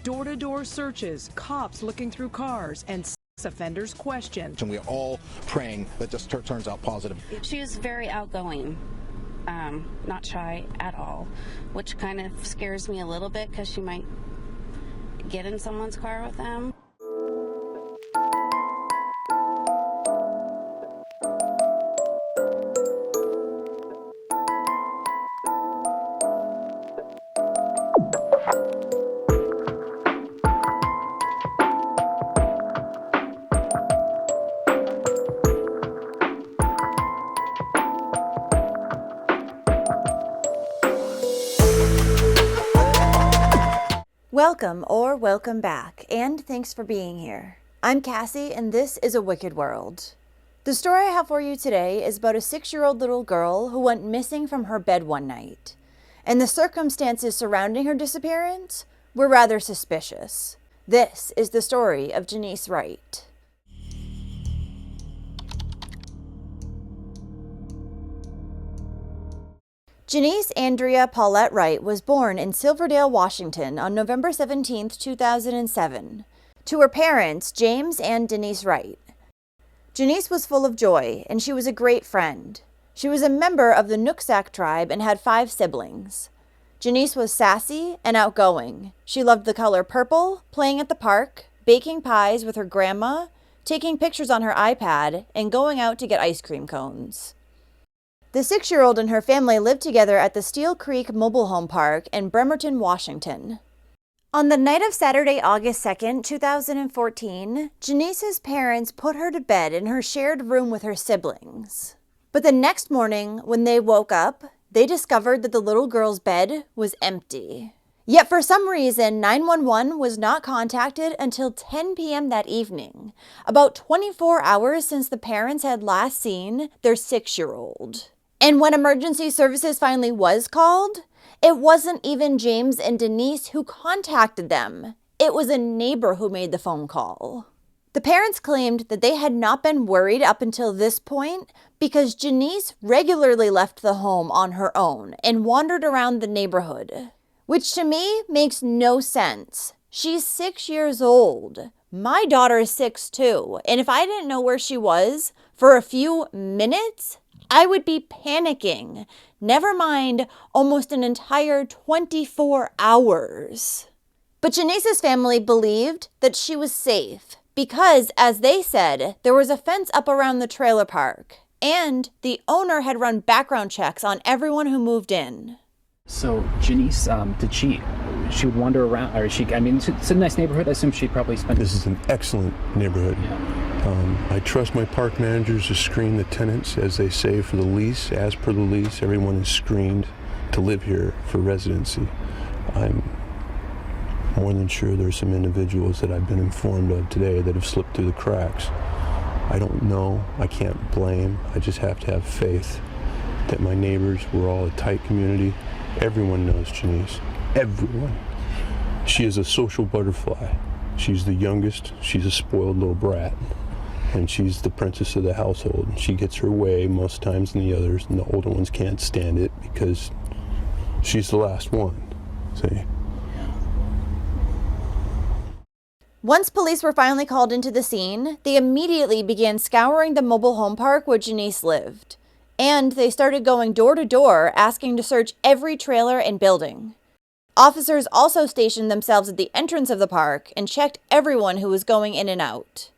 door-to-door searches, cops looking through cars, and sex offenders questioned. And we're all praying that this turns out positive. She was very outgoing, not shy at all, which kind of scares me a little bit because she might get in someone's car with them. Welcome or welcome back, and thanks for being here. I'm Cassie, and this is A Wicked World. The story I have for you today is about a 6-year-old little girl who went missing from her bed one night, and the circumstances surrounding her disappearance were rather suspicious. This is the story of Jenise Wright. Jenise Andrea Paulette Wright was born in Silverdale, Washington on November 17, 2007, to her parents, James and Denise Wright. Jenise was full of joy, and she was a great friend. She was a member of the Nooksack tribe and had 5 siblings. Jenise was sassy and outgoing. She loved the color purple, playing at the park, baking pies with her grandma, taking pictures on her iPad, and going out to get ice cream cones. The 6-year-old and her family lived together at the Steel Creek Mobile Home Park in Bremerton, Washington. On the night of Saturday, August 2nd, 2014, Janice's parents put her to bed in her shared room with her siblings. But the next morning, when they woke up, they discovered that the little girl's bed was empty. Yet for some reason, 911 was not contacted until 10 p.m. that evening, about 24 hours since the parents had last seen their 6-year-old. And when emergency services finally was called, it wasn't even James and Denise who contacted them. It was a neighbor who made the phone call. The parents claimed that they had not been worried up until this point because Jenise regularly left the home on her own and wandered around the neighborhood, which to me makes no sense. She's 6 years old. My daughter is 6 too, and if I didn't know where she was for a few minutes, I would be panicking, never mind almost an entire 24 hours. But Janice's family believed that she was safe because, as they said, there was a fence up around the trailer park, and the owner had run background checks on everyone who moved in. So Janice, she would wander around, or it's a nice neighborhood. I assume she probably spent... This is an excellent neighborhood. Yeah. I trust my park managers to screen the tenants as they say for the lease. As per the lease, everyone is screened to live here for residency. I'm more than sure there's some individuals that I've been informed of today that have slipped through the cracks. I don't know, I can't blame, I just have to have faith that my neighbors, we're all a tight community. Everyone knows Janice, everyone. She is a social butterfly. She's the youngest, she's a spoiled little brat. And she's the princess of the household. She gets her way most times than the others, and the older ones can't stand it because she's the last one. See? Once police were finally called into the scene, they immediately began scouring the mobile home park where Jenise lived. And they started going door to door, asking to search every trailer and building. Officers also stationed themselves at the entrance of the park and checked everyone who was going in and out.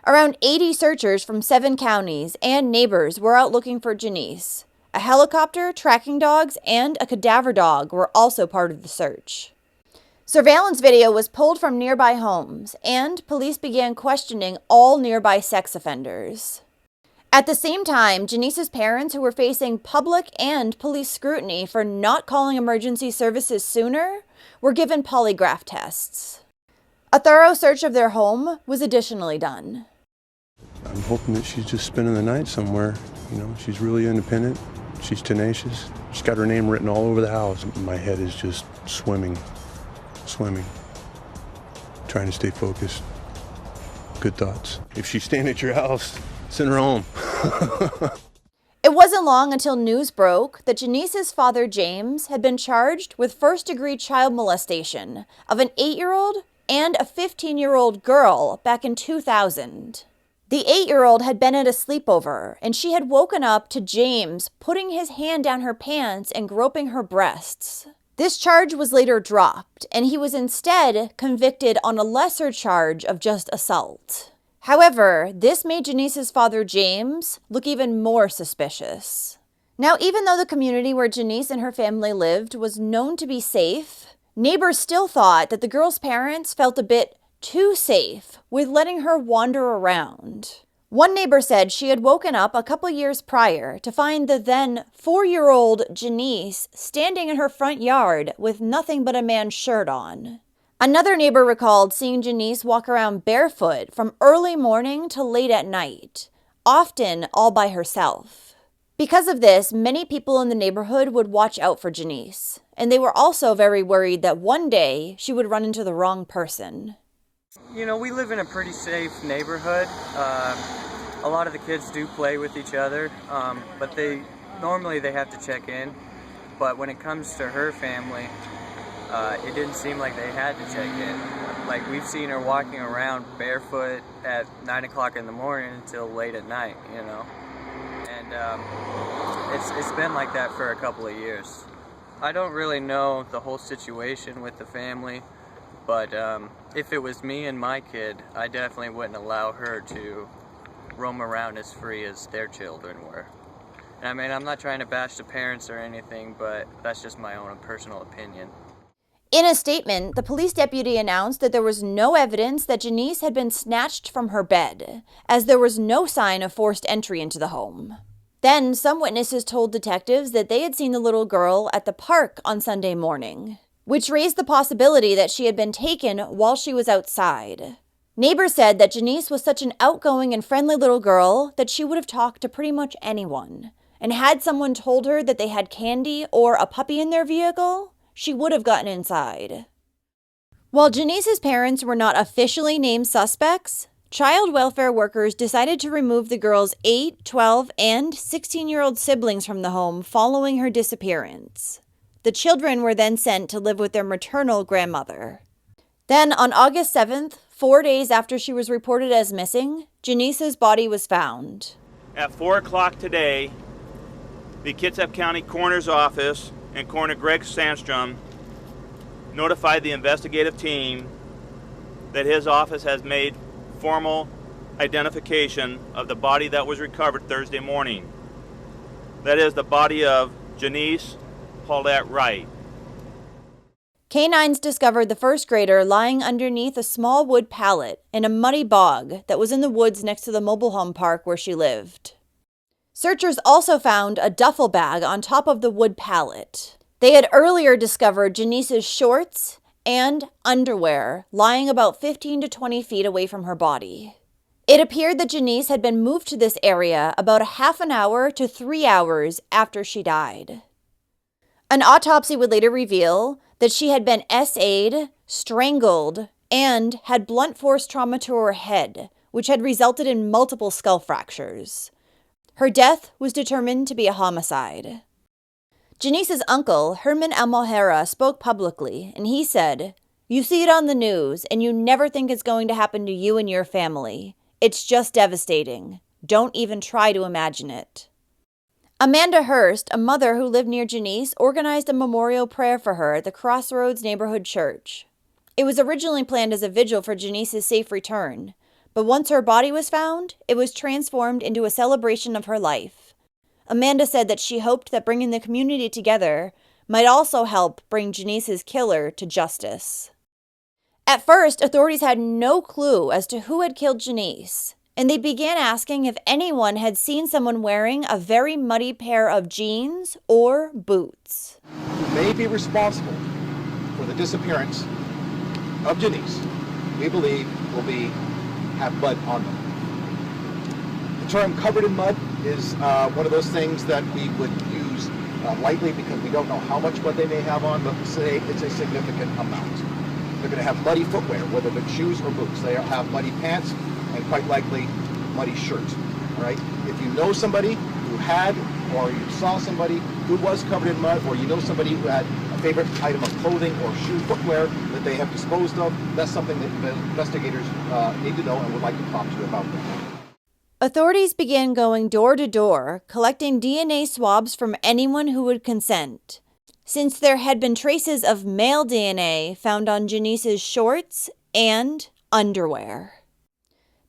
Around 80 searchers from 7 counties and neighbors were out looking for Jenise. A helicopter, tracking dogs, and a cadaver dog were also part of the search. Surveillance video was pulled from nearby homes, and police began questioning all nearby sex offenders. At the same time, Janice's parents, who were facing public and police scrutiny for not calling emergency services sooner, were given polygraph tests. A thorough search of their home was additionally done. I'm hoping that she's just spending the night somewhere. You know, she's really independent. She's tenacious. She's got her name written all over the house. My head is just swimming. Trying to stay focused. Good thoughts. If she's staying at your house, send her home. It wasn't long until news broke that Janice's father, James, had been charged with first-degree child molestation of an 8-year-old and a 15-year-old girl back in 2000. The 8-year-old had been at a sleepover, and she had woken up to James putting his hand down her pants and groping her breasts. This charge was later dropped, and he was instead convicted on a lesser charge of just assault. However, this made Janice's father, James, look even more suspicious. Now, even though the community where Janice and her family lived was known to be safe, neighbors still thought that the girl's parents felt a bit too safe with letting her wander around. One neighbor said she had woken up a couple years prior to find the then 4-year-old Janice standing in her front yard with nothing but a man's shirt on. Another neighbor recalled seeing Janice walk around barefoot from early morning to late at night, often all by herself. Because of this, many people in the neighborhood would watch out for Janice, and they were also very worried that one day she would run into the wrong person. You know, we live in a pretty safe neighborhood. A lot of the kids do play with each other, but normally they have to check in. But when it comes to her family, it didn't seem like they had to check in. Like, we've seen her walking around barefoot at 9 o'clock in the morning until late at night, you know. And it's been like that for a couple of years. I don't really know the whole situation with the family, but if it was me and my kid, I definitely wouldn't allow her to roam around as free as their children were. And I mean, I'm not trying to bash the parents or anything, but that's just my own personal opinion. In a statement, the police deputy announced that there was no evidence that Janice had been snatched from her bed, as there was no sign of forced entry into the home. Then, some witnesses told detectives that they had seen the little girl at the park on Sunday morning, which raised the possibility that she had been taken while she was outside. Neighbors said that Janice was such an outgoing and friendly little girl that she would have talked to pretty much anyone, and had someone told her that they had candy or a puppy in their vehicle, she would have gotten inside. While Janice's parents were not officially named suspects, child welfare workers decided to remove the girl's 8, 12, and 16-year-old siblings from the home following her disappearance. The children were then sent to live with their maternal grandmother. Then, on August 7th, 4 days after she was reported as missing, Janice's body was found. At 4 o'clock today, the Kitsap County Coroner's Office and Coroner Greg Sandstrom notified the investigative team that his office has made formal identification of the body that was recovered Thursday morning. That is the body of Jenise Wright. Canines discovered the first grader lying underneath a small wood pallet in a muddy bog that was in the woods next to the mobile home park where she lived. Searchers also found a duffel bag on top of the wood pallet. They had earlier discovered Janice's shorts and underwear lying about 15 to 20 feet away from her body. It appeared that Janice had been moved to this area about a half an hour to 3 hours after she died. An autopsy would later reveal that she had been SA'd, strangled, and had blunt force trauma to her head, which had resulted in multiple skull fractures. Her death was determined to be a homicide. Janice's uncle, Herman Almohera, spoke publicly, and he said, "You see it on the news, and you never think it's going to happen to you and your family. It's just devastating. Don't even try to imagine it." Amanda Hurst, a mother who lived near Janice, organized a memorial prayer for her at the Crossroads Neighborhood Church. It was originally planned as a vigil for Janice's safe return, but once her body was found, it was transformed into a celebration of her life. Amanda said that she hoped that bringing the community together might also help bring Janice's killer to justice. At first, authorities had no clue as to who had killed Janice, and they began asking if anyone had seen someone wearing a very muddy pair of jeans or boots. Who may be responsible for the disappearance of Janice, we believe will have mud on them. The term covered in mud is one of those things that we would use lightly because we don't know how much mud they may have on, but we say it's a significant amount. They're going to have muddy footwear, whether they're shoes or boots. They have muddy pants and quite likely muddy shirts. All right. If you know somebody who had or you saw somebody who was covered in mud, or you know somebody who had a favorite item of clothing or shoe footwear that they have disposed of, that's something that the investigators need to know and would like to talk to you about that. Authorities began going door to door, collecting DNA swabs from anyone who would consent, since there had been traces of male DNA found on Janice's shorts and underwear.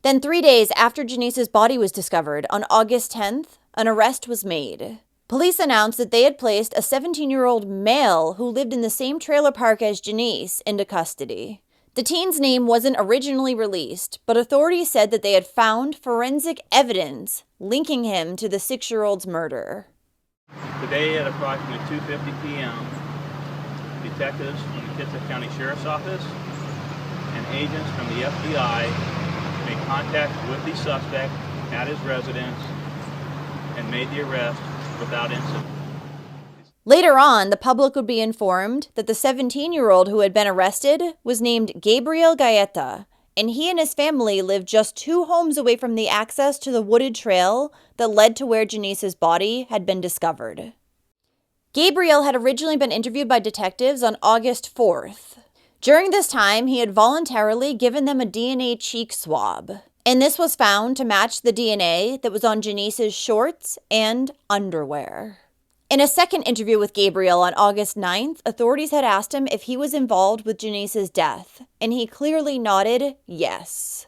Then 3 days after Janice's body was discovered, on August 10th, an arrest was made. Police announced that they had placed a 17-year-old male who lived in the same trailer park as Janice into custody. The teen's name wasn't originally released, but authorities said that they had found forensic evidence linking him to the 6-year-old's murder. Today at approximately 2:50 p.m., detectives from the Kitsap County Sheriff's Office and agents from the FBI made contact with the suspect at his residence and made the arrest without incident. Later on, the public would be informed that the 17-year-old who had been arrested was named Gabriel Gaeta, and he and his family lived just 2 homes away from the access to the wooded trail that led to where Janice's body had been discovered. Gabriel had originally been interviewed by detectives on August 4th. During this time, he had voluntarily given them a DNA cheek swab, and this was found to match the DNA that was on Janice's shorts and underwear. In a second interview with Gabriel on August 9th, authorities had asked him if he was involved with Janice's death, and he clearly nodded yes.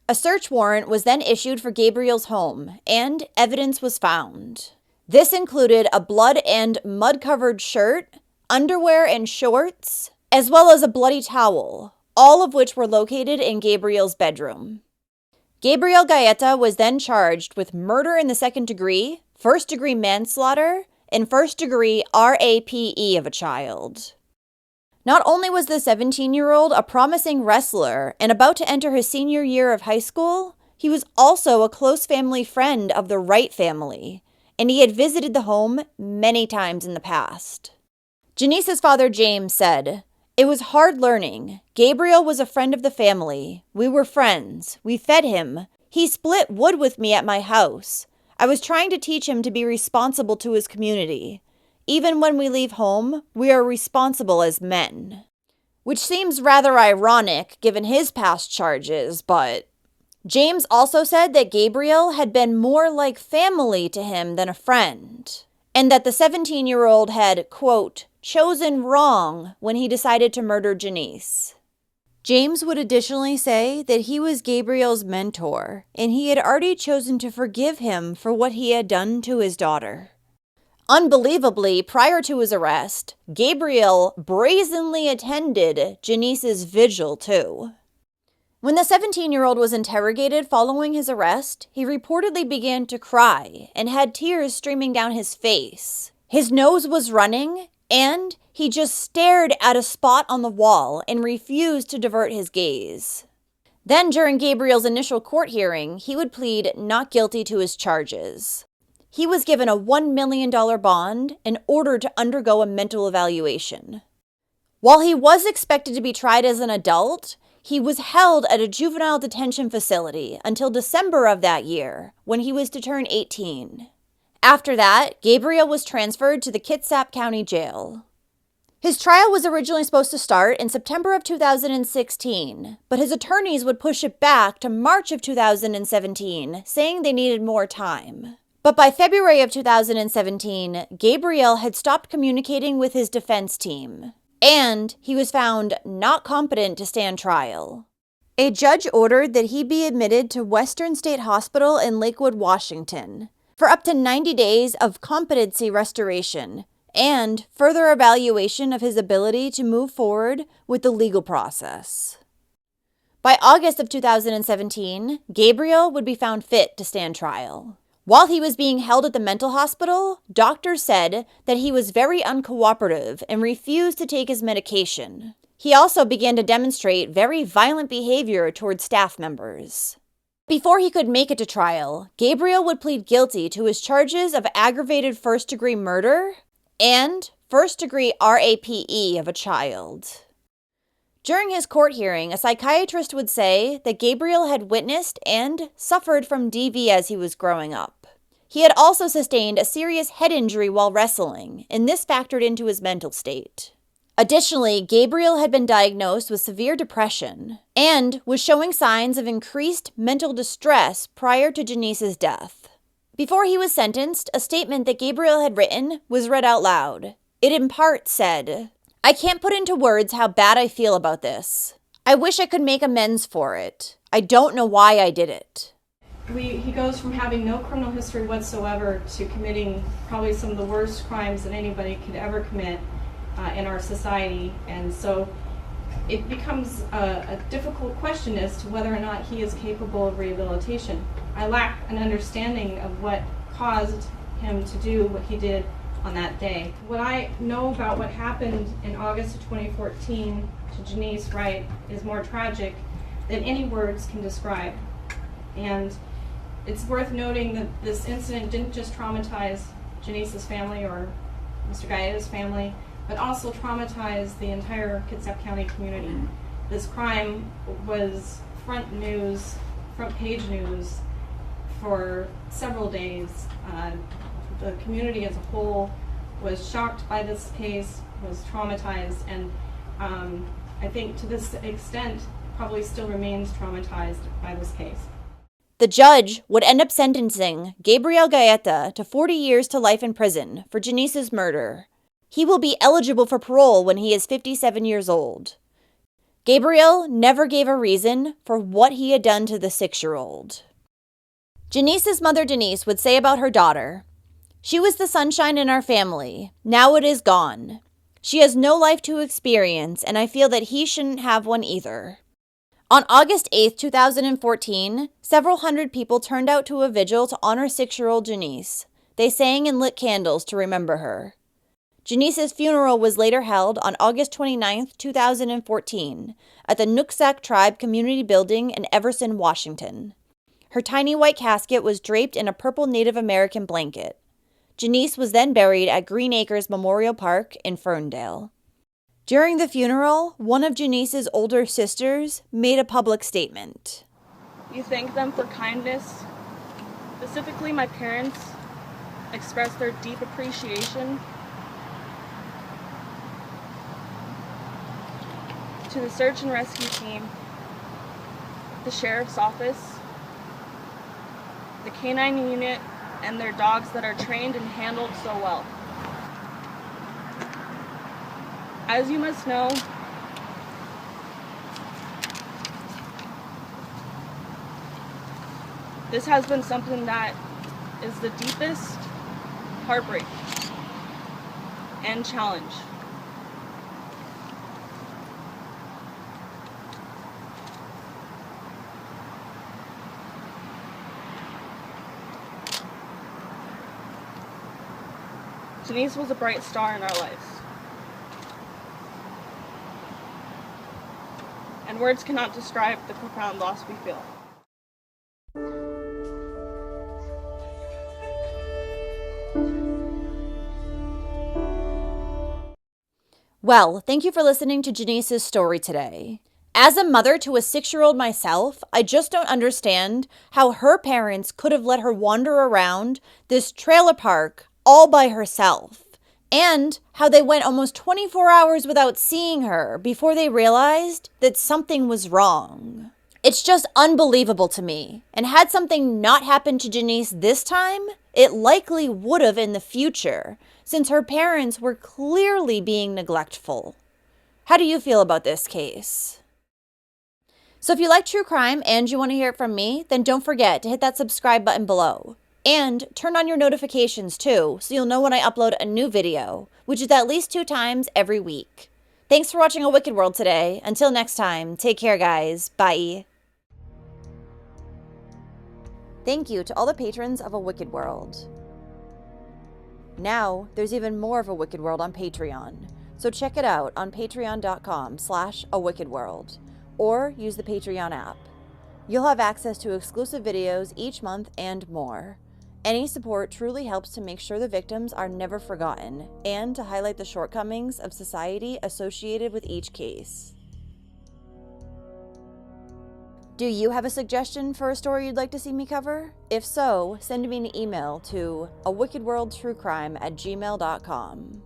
A search warrant was then issued for Gabriel's home, and evidence was found. This included a blood and mud-covered shirt, underwear and shorts, as well as a bloody towel, all of which were located in Gabriel's bedroom. Gabriel Gaeta was then charged with murder in the second degree, first-degree manslaughter, and first-degree rape of a child. Not only was the 17-year-old a promising wrestler and about to enter his senior year of high school, he was also a close family friend of the Wright family, and he had visited the home many times in the past. Janice's father, James, said, "It was hard learning. Gabriel was a friend of the family. We were friends. We fed him. He split wood with me at my house. I was trying to teach him to be responsible to his community. Even when we leave home, we are responsible as men." Which seems rather ironic given his past charges, but James also said that Gabriel had been more like family to him than a friend, and that the 17-year-old had, quote, chosen wrong when he decided to murder Janice. James would additionally say that he was Gabriel's mentor, and he had already chosen to forgive him for what he had done to his daughter. Unbelievably, prior to his arrest, Gabriel brazenly attended Janice's vigil too. When the 17-year-old was interrogated following his arrest, he reportedly began to cry and had tears streaming down his face. His nose was running, and he just stared at a spot on the wall and refused to divert his gaze. Then, during Gabriel's initial court hearing, he would plead not guilty to his charges. He was given a $1 million bond and ordered to undergo a mental evaluation. While he was expected to be tried as an adult, he was held at a juvenile detention facility until December of that year, when he was to turn 18. After that, Gabriel was transferred to the Kitsap County Jail. His trial was originally supposed to start in September of 2016, but his attorneys would push it back to March of 2017, saying they needed more time. But by February of 2017, Gabriel had stopped communicating with his defense team, and he was found not competent to stand trial. A judge ordered that he be admitted to Western State Hospital in Lakewood, Washington, for up to 90 days of competency restoration and further evaluation of his ability to move forward with the legal process. By August of 2017, Gabriel would be found fit to stand trial. While he was being held at the mental hospital, doctors said that he was very uncooperative and refused to take his medication. He also began to demonstrate very violent behavior towards staff members. Before he could make it to trial, Gabriel would plead guilty to his charges of aggravated first-degree murder and first-degree rape of a child. During his court hearing, a psychiatrist would say that Gabriel had witnessed and suffered from DV as he was growing up. He had also sustained a serious head injury while wrestling, and this factored into his mental state. Additionally, Gabriel had been diagnosed with severe depression and was showing signs of increased mental distress prior to Janice's death. Before he was sentenced, a statement that Gabriel had written was read out loud. It in part said, "I can't put into words how bad I feel about this. I wish I could make amends for it. I don't know why I did it." He goes from having no criminal history whatsoever to committing probably some of the worst crimes that anybody could ever commit in our society. And so it becomes a difficult question as to whether or not he is capable of rehabilitation. I lack an understanding of what caused him to do what he did on that day. What I know about what happened in August of 2014 to Jenise Wright is more tragic than any words can describe. And it's worth noting that this incident didn't just traumatize Janice's family or Mr. Gaeta's family, but also traumatize the entire Kitsap County community. This crime was front page news for several days. The community as a whole was shocked by this case, was traumatized, and I think to this extent probably still remains traumatized by this case. The judge would end up sentencing Gabriel Gaeta to 40 years to life in prison for Janice's murder. He will be eligible for parole when he is 57 years old. Gabriel never gave a reason for what he had done to the 6-year-old. Janice's mother Denise would say about her daughter, "She was the sunshine in our family. Now it is gone. She has no life to experience, and I feel that he shouldn't have one either." On August 8, 2014, several hundred people turned out to a vigil to honor 6-year-old Janice. They sang and lit candles to remember her. Janice's funeral was later held on August 29, 2014, at the Nooksack Tribe Community Building in Everson, Washington. Her tiny white casket was draped in a purple Native American blanket. Janice was then buried at Green Acres Memorial Park in Ferndale. During the funeral, one of Janice's older sisters made a public statement. "You thank them for kindness. Specifically, my parents expressed their deep appreciation to the search and rescue team, the sheriff's office, the canine unit, and their dogs that are trained and handled so well. As you must know, this has been something that is the deepest heartbreak and challenge. Janice was a bright star in our lives. And words cannot describe the profound loss we feel. Well, thank you for listening to Janice's story today. As a mother to a 6-year-old myself, I just don't understand how her parents could have let her wander around this trailer park all by herself, and how they went almost 24 hours without seeing her before they realized that something was wrong. It's just unbelievable to me, and had something not happened to Janice this time, it likely would have in the future, since her parents were clearly being neglectful. How do you feel about this case? So if you like true crime and you want to hear it from me, then don't forget to hit that subscribe button below. And turn on your notifications too, so you'll know when I upload a new video, which is at least 2 times every week. Thanks for watching A Wicked World today. Until next time, take care guys. Bye. Thank you to all the patrons of A Wicked World. Now, there's even more of A Wicked World on Patreon, so check it out on patreon.com/awickedworld, or use the Patreon app. You'll have access to exclusive videos each month and more. Any support truly helps to make sure the victims are never forgotten and to highlight the shortcomings of society associated with each case. Do you have a suggestion for a story you'd like to see me cover? If so, send me an email to awickedworldtruecrime@gmail.com.